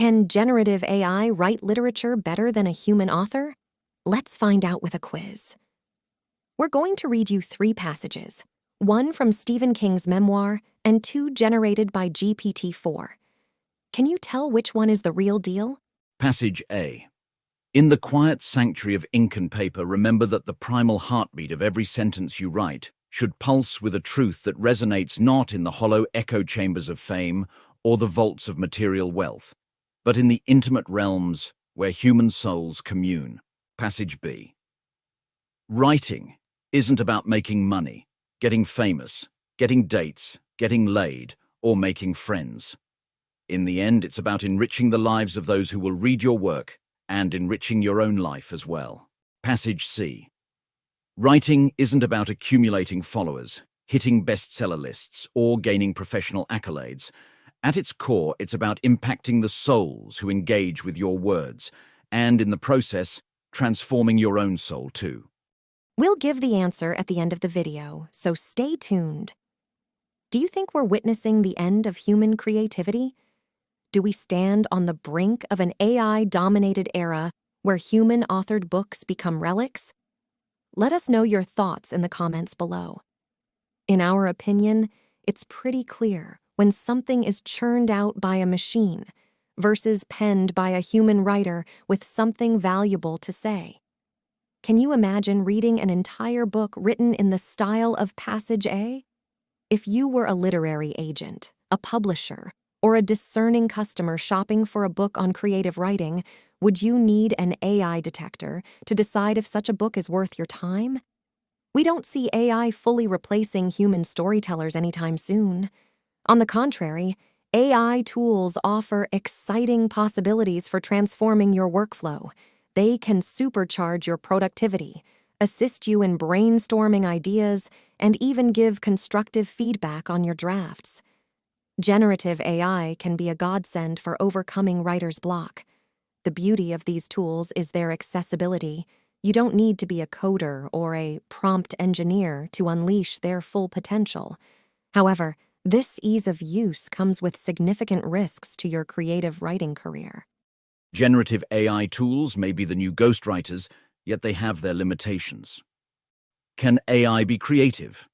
Can generative AI write literature better than a human author? Let's find out with a quiz. We're going to read you 3 passages, 1 from Stephen King's memoir and 2 generated by GPT-4. Can you tell which one is the real deal? Passage A. In the quiet sanctuary of ink and paper, remember that the primal heartbeat of every sentence you write should pulse with a truth that resonates not in the hollow echo chambers of fame or the vaults of material wealth, but in the intimate realms where human souls commune. Passage B. Writing isn't about making money, getting famous, getting dates, getting laid, or making friends. In the end, it's about enriching the lives of those who will read your work and enriching your own life as well. Passage C. Writing isn't about accumulating followers, hitting bestseller lists, or gaining professional accolades. At its core, it's about impacting the souls who engage with your words, and in the process, transforming your own soul too. We'll give the answer at the end of the video, so stay tuned. Do you think we're witnessing the end of human creativity? Do we stand on the brink of an AI-dominated era where human-authored books become relics? Let us know your thoughts in the comments below. In our opinion, it's pretty clear when something is churned out by a machine versus penned by a human writer with something valuable to say. Can you imagine reading an entire book written in the style of Passage A? If you were a literary agent, a publisher, or a discerning customer shopping for a book on creative writing, would you need an AI detector to decide if such a book is worth your time? We don't see AI fully replacing human storytellers anytime soon. On the contrary, AI tools offer exciting possibilities for transforming your workflow. They can supercharge your productivity, assist you in brainstorming ideas, and even give constructive feedback on your drafts. Generative AI can be a godsend for overcoming writer's block. The beauty of these tools is their accessibility. You don't need to be a coder or a prompt engineer to unleash their full potential. However, this ease of use comes with significant risks to your creative writing career. Generative AI tools may be the new ghostwriters, yet they have their limitations. Can AI be creative?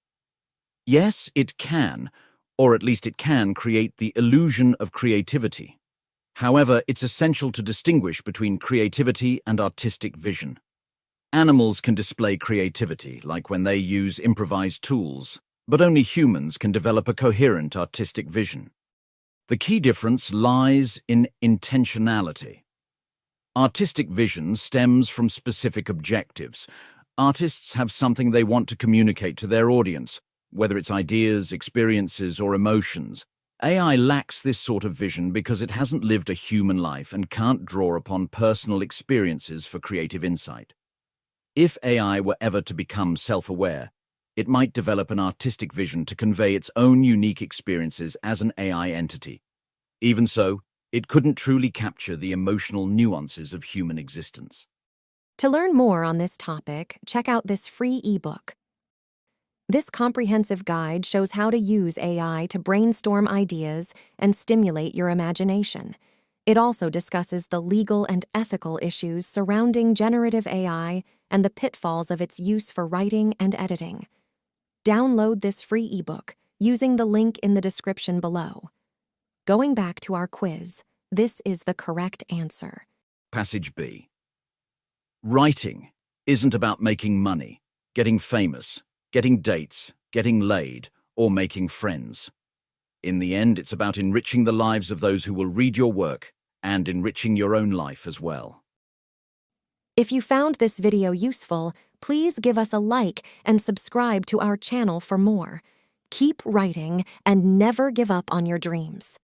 Yes, it can, or at least it can create the illusion of creativity. However, it's essential to distinguish between creativity and artistic vision. Animals can display creativity, like when they use improvised tools, but only humans can develop a coherent artistic vision. The key difference lies in intentionality. Artistic vision stems from specific objectives. Artists have something they want to communicate to their audience, whether it's ideas, experiences, or emotions. AI lacks this sort of vision because it hasn't lived a human life and can't draw upon personal experiences for creative insight. If AI were ever to become self-aware, it might develop an artistic vision to convey its own unique experiences as an AI entity. Even so, it couldn't truly capture the emotional nuances of human existence. To learn more on this topic, check out this free ebook. This comprehensive guide shows how to use AI to brainstorm ideas and stimulate your imagination. It also discusses the legal and ethical issues surrounding generative AI and the pitfalls of its use for writing and editing. Download this free ebook using the link in the description below. Going back to our quiz, this is the correct answer. Passage B. Writing isn't about making money, getting famous, getting dates, getting laid, or making friends. In the end, it's about enriching the lives of those who will read your work and enriching your own life as well. If you found this video useful, please give us a like and subscribe to our channel for more. Keep writing and never give up on your dreams.